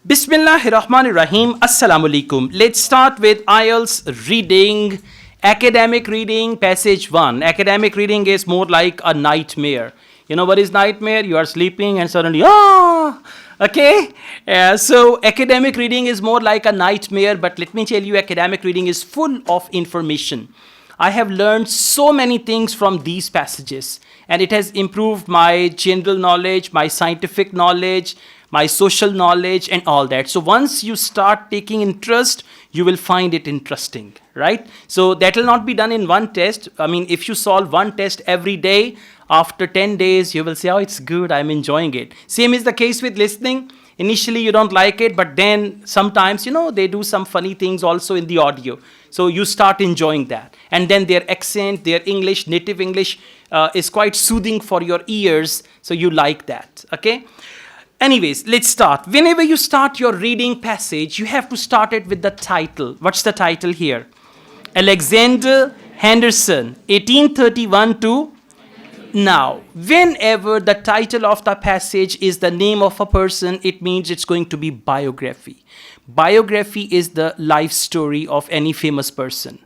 Bismillahirrahmanirrahim. Assalamu alaikum. Let's start with IELTS reading. Academic reading, passage 1. Academic reading is more like a nightmare. You know what is nightmare? You are sleeping and suddenly, okay? So academic reading is more like a nightmare, but let me tell you, academic reading is full of information. I have learned so many things from these passages, and it has improved my general knowledge, my scientific knowledge, my social knowledge, and all that. So once you start taking interest, you will find it interesting, right? So that will not be done in one test. I mean, if you solve one test every day, after 10 days, you will say, oh, it's good, I'm enjoying it. Same is the case with listening. Initially, you don't like it, but then sometimes, they do some funny things also in the audio. So you start enjoying that. And then their accent, their English, native English is quite soothing for your ears. So you like that, okay? Anyways, let's start. Whenever you start your reading passage, you have to start it with the title. What's the title here? Alexander Henderson, 1831 to now. Whenever the title of the passage is the name of a person, it means it's going to be biography. Biography is the life story of any famous person.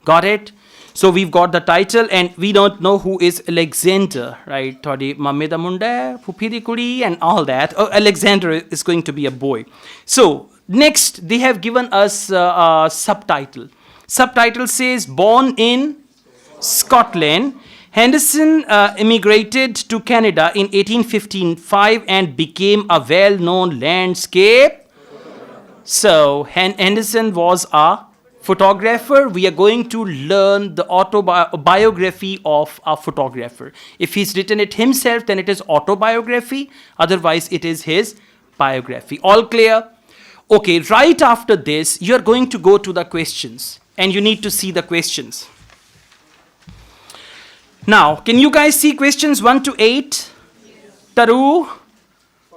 Got it? So we've got the title and we don't know who is Alexander, right? Thodi Mameda Munda, Pupiri Kuri and all that. Oh, Alexander is going to be a boy. So next they have given us a subtitle. Subtitle says born in Scotland. Henderson immigrated to Canada in 1855 and became a well-known landscape. So Henderson was a photographer. We are going to learn the autobiography of a photographer. If he's written it himself, then it is autobiography. Otherwise, it is his biography. All clear? Okay, right after this, you're going to go to the questions. And you need to see the questions. Now, can you guys see questions 1 to 8? Taru?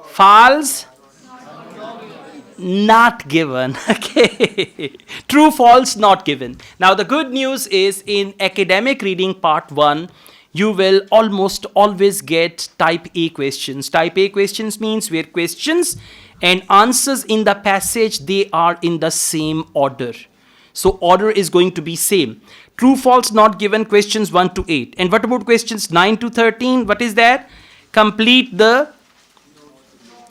False? Not given. Okay. True, false, not given. Now the good news is in academic reading part 1, you will almost always get type A questions. Type A questions means where questions and answers in the passage, they are in the same order. So order is going to be same. True, false, not given, questions 1 to 8. And what about questions 9 to 13? What is that? Complete the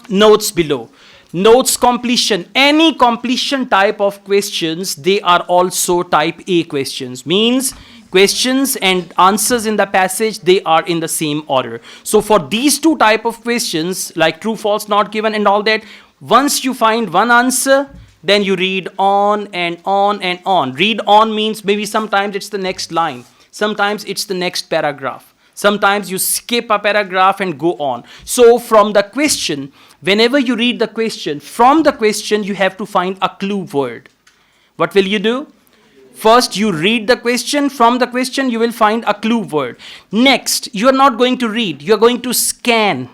notes below. Notes completion, any completion type of questions, they are also type A questions. Means questions and answers in the passage, they are in the same order. So for these two type of questions, like true, false, not given and all that, once you find one answer, then you read on and on and on. Read on means maybe sometimes it's the next line. Sometimes it's the next paragraph. Sometimes you skip a paragraph and go on. So from the question, whenever you read the question, from the question you have to find a clue word. What will you do? First you read the question, from the question you will find a clue word. Next, you are not going to read, you are going to scan.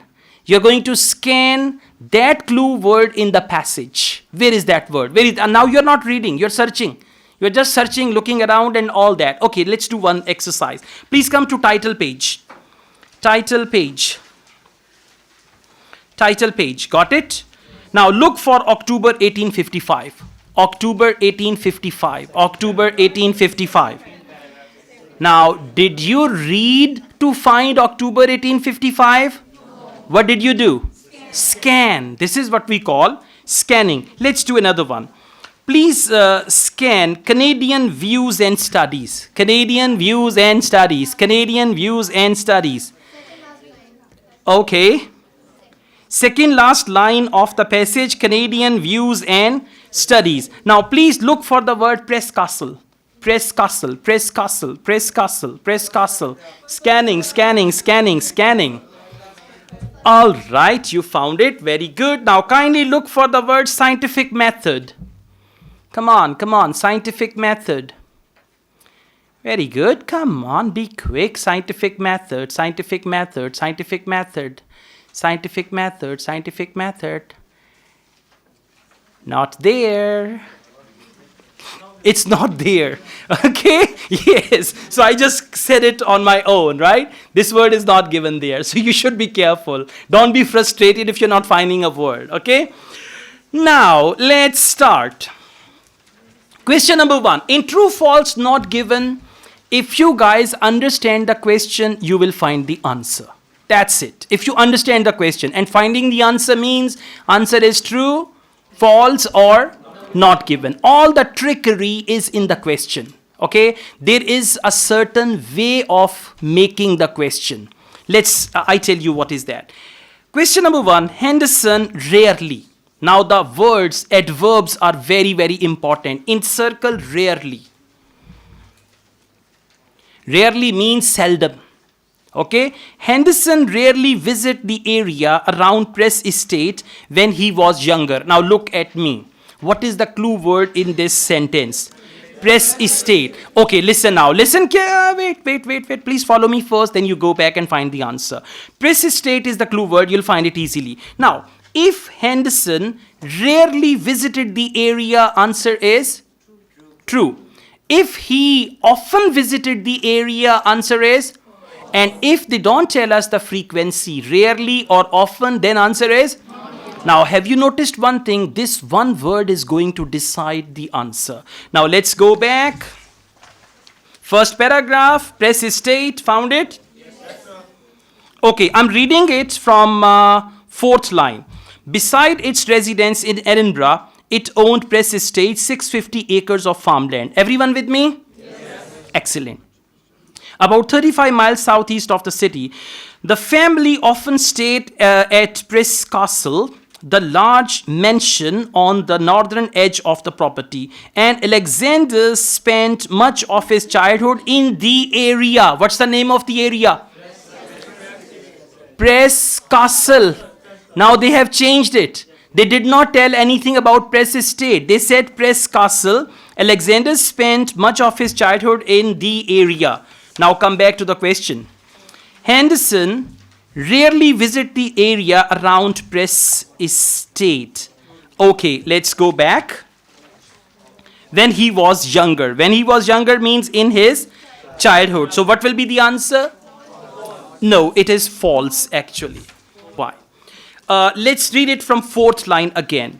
You are going to scan that clue word in the passage. Where is that word? Where is? And now you are not reading, you are searching. You're just searching, looking around and all that. Okay, let's do one exercise. Please come to title page. Title page. Title page. Got it? Now look for October 1855. October 1855. October 1855. Now, did you read to find October 1855? What did you do? Scan. This is what we call scanning. Let's do another one. Please scan Canadian views and studies. Canadian views and studies. Canadian views and studies. Okay. Second last line of the passage, Canadian views and studies. Now please look for the word press castle. Press castle, press castle, press castle, press castle. Scanning, scanning, scanning, scanning. All right, you found it. Very good. Now kindly look for the word scientific method. Come on, scientific method. Very good, come on, be quick. Scientific method, scientific method, scientific method, scientific method, scientific method. Not there. It's not there, okay? Yes, so I just said it on my own, right? This word is not given there, so you should be careful. Don't be frustrated if you're not finding a word, okay? Now, let's start. Question number 1. In true, false, not given, if you guys understand the question, you will find the answer. That's it. If you understand the question, and finding the answer means answer is true, false, or not given. All the trickery is in the question. Okay? There is a certain way of making the question. I tell you what is that. Question number 1. Henderson rarely. Now the words, adverbs are very, very important. Encircle rarely. Rarely means seldom. Okay? Henderson rarely visited the area around Press Estate when he was younger. Now look at me. What is the clue word in this sentence? Press Estate. Okay, listen now. Listen. Wait. Please follow me first. Then you go back and find the answer. Press Estate is the clue word. You'll find it easily. Now, if Henderson rarely visited the area, answer is true. If he often visited the area, answer is. And if they don't tell us the frequency, rarely or often, then answer is. Now, have you noticed one thing? This one word is going to decide the answer. Now, let's go back. First paragraph, Press Estate, found it? Yes, sir. Okay, I'm reading it from fourth line. Beside its residence in Edinburgh, it owned Press Estate, 650 acres of farmland. Everyone with me? Yes. Excellent. About 35 miles southeast of the city, the family often stayed at Press Castle, the large mansion on the northern edge of the property, and Alexander spent much of his childhood in the area. What's the name of the area? Press Castle. Now they have changed it. They did not tell anything about Press Estate. They said Press Castle. Alexander spent much of his childhood in the area. Now come back to the question. Henderson rarely visited the area around Press Estate. Okay, let's go back. When he was younger. When he was younger means in his childhood. So what will be the answer? No, it is false actually. Why? Let's read it from fourth line again.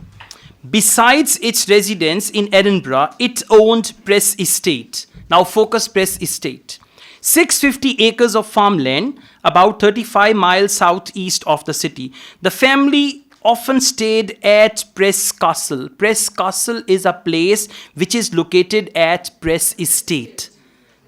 Besides its residence in Edinburgh, it owned Press Estate. Now focus Press Estate. 650 acres of farmland, about 35 miles southeast of the city. The family often stayed at Press Castle. Press Castle is a place which is located at Press Estate.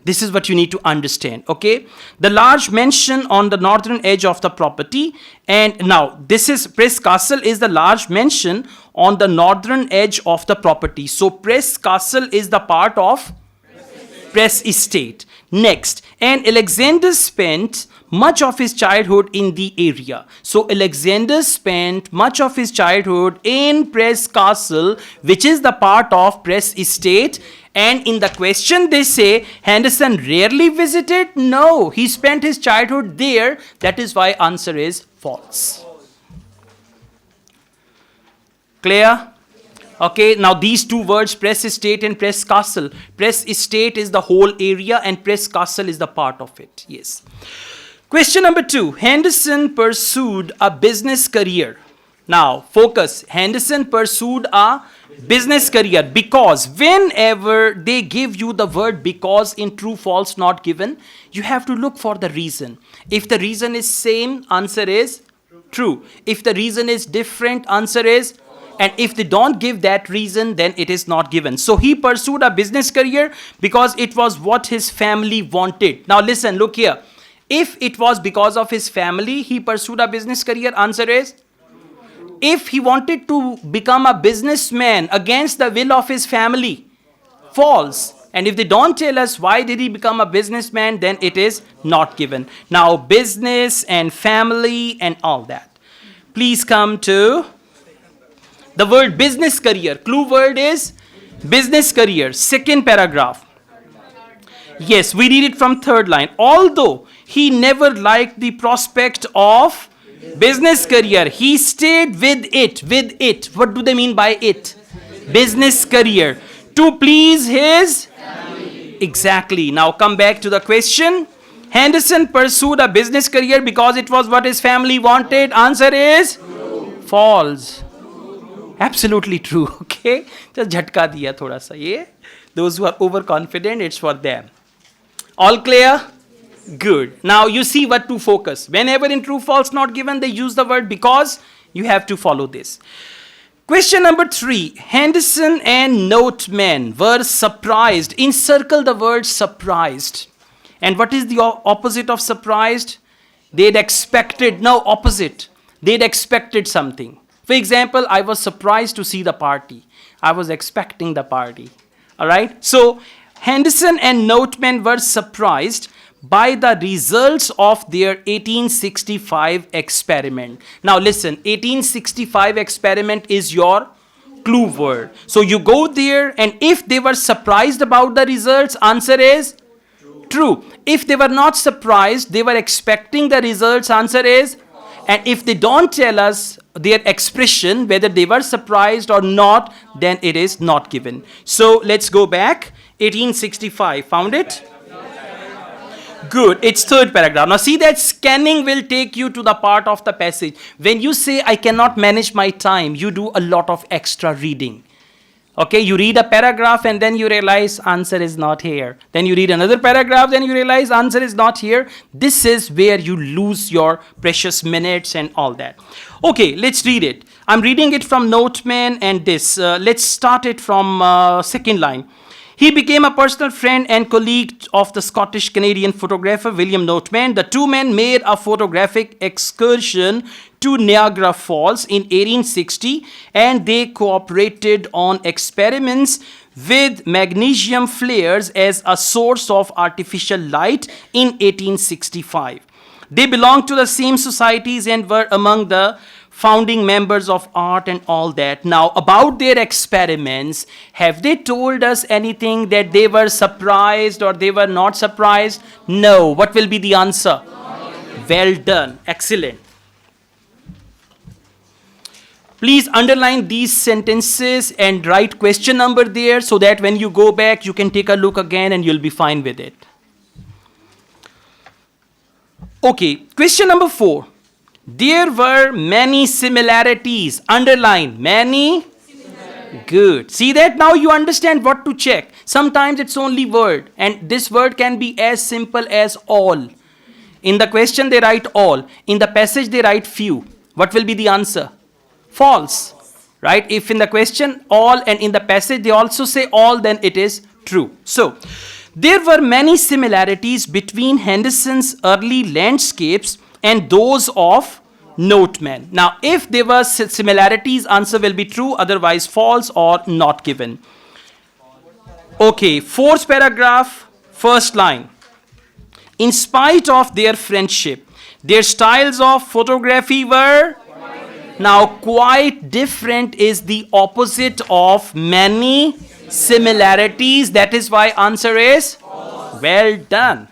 This is what you need to understand, okay? The large mansion on the northern edge of the property. And now, this is Press Castle is the large mansion on the northern edge of the property. So, Press Castle is the part of Press Estate. Next, and Alexander spent much of his childhood in the area. So, Alexander spent much of his childhood in Press Castle, which is the part of Press Estate. And in the question they say, Henderson rarely visited? No, he spent his childhood there. That is why answer is false. Clear? Okay, now these two words, Press Estate and Press Castle. Press Estate is the whole area and Press Castle is the part of it. Yes. Question number 2. Henderson pursued a business career. Now, focus. Henderson pursued a business career because whenever they give you the word because in true, false, not given, you have to look for the reason. If the reason is same, answer is true. If the reason is different, answer is. And if they don't give that reason, then it is not given. So he pursued a business career because it was what his family wanted. Now listen, look here. If it was because of his family, he pursued a business career, answer is. If he wanted to become a businessman against the will of his family, false. And if they don't tell us why did he become a businessman, then it is not given. Now business and family and all that. Please come to the word business career. Clue word is business career. Second paragraph. Yes, we read it from third line. Although he never liked the prospect of business career, he stayed with it. With it. What do they mean by it? Business career. To please his family. Exactly. Now come back to the question. Henderson pursued a business career because it was what his family wanted. Answer is false. Absolutely true. Okay, just झटका दिया थोड़ा सा ये. Those who are overconfident, it's for them. All clear? Good. Now you see what to focus. Whenever in true false not given, they use the word because. You have to follow this. Question number 3. Henderson and Noteman were surprised. Encircle the word surprised. And what is the opposite of surprised? They'd expected, no, opposite. They'd expected something. For example, I was surprised to see the party. I was expecting the party. All right? So, Henderson and Noteman were surprised by the results of their 1865 experiment. Now listen, 1865 experiment is your clue word. So you go there, and if they were surprised about the results, answer is true. If they were not surprised, they were expecting the results, answer is. And if they don't tell us their expression, whether they were surprised or not, then it is not given. So let's go back. 1865, found it? Good, it's third paragraph. Now see that scanning will take you to the part of the passage. When you say, I cannot manage my time, you do a lot of extra reading. Okay, you read a paragraph and then you realize answer is not here. Then you read another paragraph, then you realize answer is not here. This is where you lose your precious minutes and all that. Okay, let's read it. I'm reading it from Noteman and this. Let's start it from second line. He became a personal friend and colleague of the Scottish-Canadian photographer William Noteman. The two men made a photographic excursion to Niagara Falls in 1860, and they cooperated on experiments with magnesium flares as a source of artificial light in 1865. They belonged to the same societies and were among the founding members of art and all that. Now, about their experiments, have they told us anything that they were surprised or they were not surprised? No. What will be the answer? Well done. Excellent. Please underline these sentences and write question number there so that when you go back, you can take a look again and you'll be fine with it. Okay, question number 4. There were many similarities. Underline, many. Good. See that? Now you understand what to check. Sometimes it's only word, and this word can be as simple as all. In the question they write all. In the passage they write few. What will be the answer? False. Right? If in the question all and in the passage they also say all, then it is true. So, there were many similarities between Henderson's early landscapes and those of Noteman. Now, if there were similarities, answer will be true, otherwise false or not given. Okay, fourth paragraph, first line. In spite of their friendship, their styles of photography were now quite different is the opposite of many similarities. That is why answer is well done.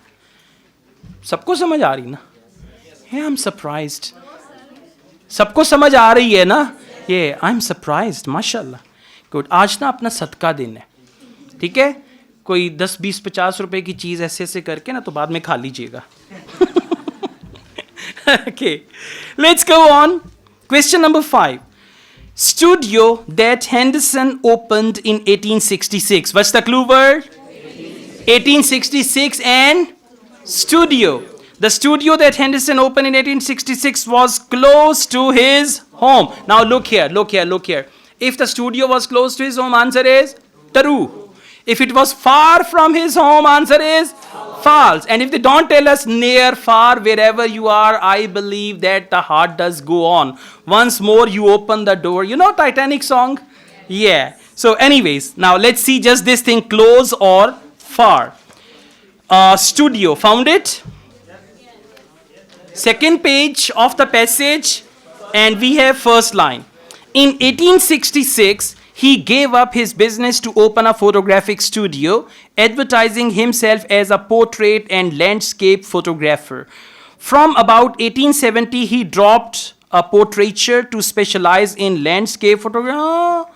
सबको समझ आ रही ना? Yeah, I'm surprised. सबको समझ आ रही है ना? Yeah, I'm surprised. माशाल्लाह. Good. आज ना अपना सदका दिन है. ठीक है? कोई 10, 20, 50 रुपए की चीज ऐसे ऐसे करके ना तो बाद में खा लीजिएगा. Okay. Let's go on. Question number 5. Studio that Henderson opened in 1866. What's the clue word? 1866 and studio. The studio that Henderson opened in 1866 was close to his home. Now look here, look here, look here. If the studio was close to his home, answer is true. If it was far from his home, answer is false. And if they don't tell us near, far, wherever you are, I believe that the heart does go on. Once more you open the door. You know Titanic song? Yeah. So anyways, now let's see just this thing, close or far. Studio, found it? Second page of the passage, and we have first line. In 1866, he gave up his business to open a photographic studio, advertising himself as a portrait and landscape photographer. From about 1870, he dropped a portraiture to specialize in landscape photography.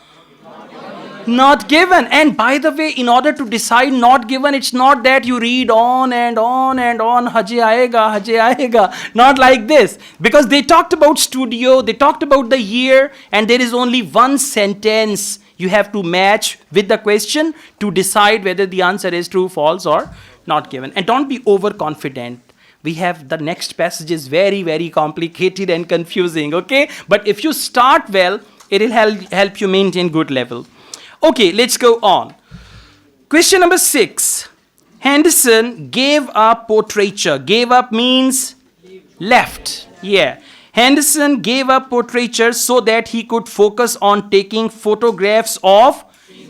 Not given. And by the way, in order to decide not given, it's not that you read on and on and on, haje aayega, not like this. Because they talked about studio, they talked about the year, and there is only one sentence you have to match with the question to decide whether the answer is true, false, or not given. And don't be overconfident. We have the next passage is very, very complicated and confusing, okay? But if you start well, it will help you maintain good level. Okay, let's go on. Question number 6. Henderson gave up portraiture. Gave up means left. Yeah. Henderson gave up portraiture so that he could focus on taking photographs of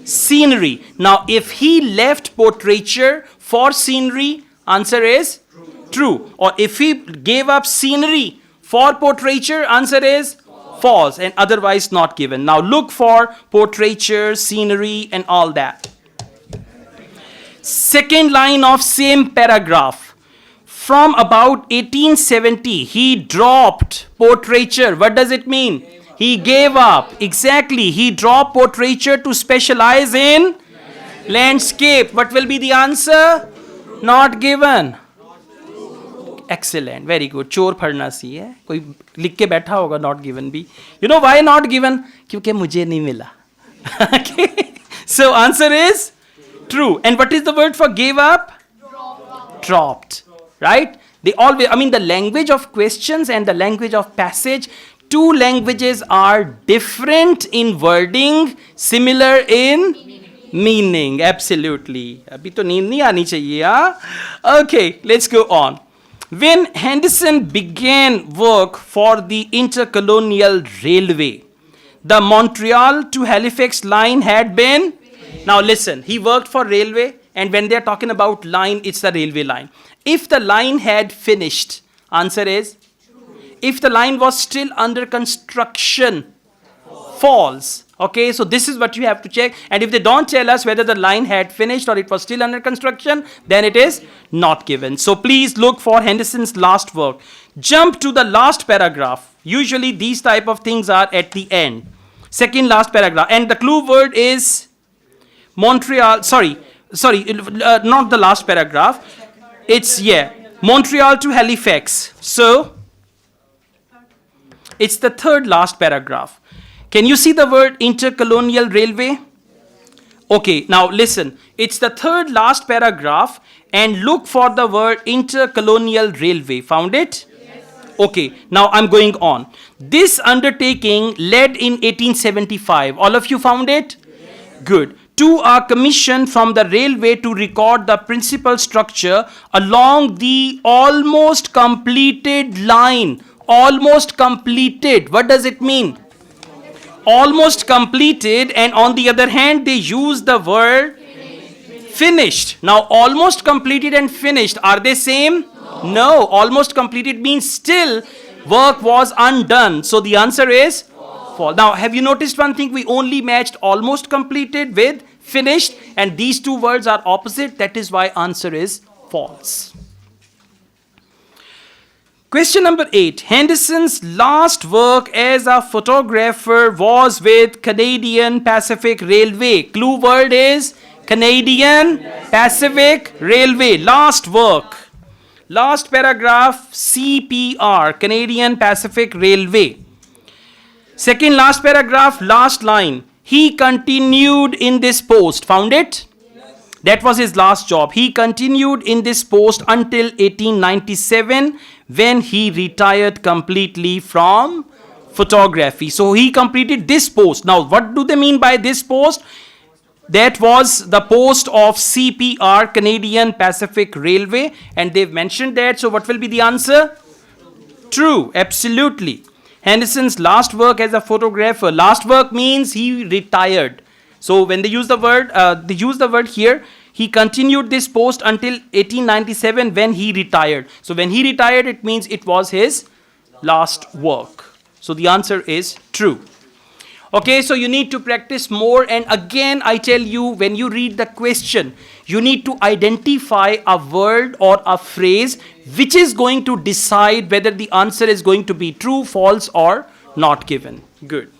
scenery. Now, if he left portraiture for scenery, answer is true. Or if he gave up scenery for portraiture, answer is false, and otherwise not given. Now look for portraiture, scenery, and all that. Second line of same paragraph. From about 1870, he dropped portraiture. What does it mean? He gave up. Exactly. He dropped portraiture to specialize in landscape. What will be the answer? Not given. Excellent, very good. चोर पढ़ना सी है कोई लिख के बैठा होगा not given भी. You know why not given? क्योंकि मुझे नहीं मिला. Okay. So answer is true. And what is the word for gave up? Dropped. Right? They always, I mean, the language of questions and the language of passage, two languages are different in wording, similar in meaning. Absolutely. अभी तो नींद नहीं आनी चाहिए, हाँ? Okay, let's go on. When Henderson began work for the intercolonial railway, the Montreal to Halifax line had been, now listen, he worked for railway, and when they're talking about line, it's the railway line. If the line had finished, answer is, if the line was still under construction, false. Okay, so this is what you have to check. And if they don't tell us whether the line had finished or it was still under construction, then it is not given. So please look for Henderson's last work. Jump to the last paragraph. Usually these type of things are at the end. Second last paragraph. And the clue word is Montreal. Not the last paragraph. It's, yeah, Montreal to Halifax. So it's the third last paragraph. Can you see the word intercolonial railway? Okay, now listen. It's the third last paragraph and look for the word intercolonial railway. Found it? Yes. Okay, now I'm going on. This undertaking led in 1875. All of you found it? Yes. Good. To a commission from the railway to record the principal structure along the almost completed line. Almost completed. What does it mean? Almost completed, and on the other hand they use the word finished. Now almost completed and finished, are they same? No. Almost completed means still work was undone. So the answer is false. Now have you noticed one thing? We only matched almost completed with finished, and these two words are opposite. That is why answer is false. Question number 8. Henderson's last work as a photographer was with Canadian Pacific Railway. Clue word is Canadian Pacific Railway. Last work. Last paragraph, CPR, Canadian Pacific Railway. Second last paragraph, last line. He continued in this post. Found it? That was his last job. He continued in this post until 1897 when he retired completely from photography. So he completed this post. Now, what do they mean by this post? That was the post of CPR, Canadian Pacific Railway, and they've mentioned that. So what will be the answer? True, absolutely. Henderson's last work as a photographer. Last work means he retired. So when they use the word here, he continued this post until 1897 when he retired. So when he retired, it means it was his last work. So the answer is true. Okay, so you need to practice more. And again, I tell you, when you read the question, you need to identify a word or a phrase which is going to decide whether the answer is going to be true, false, or not given. Good.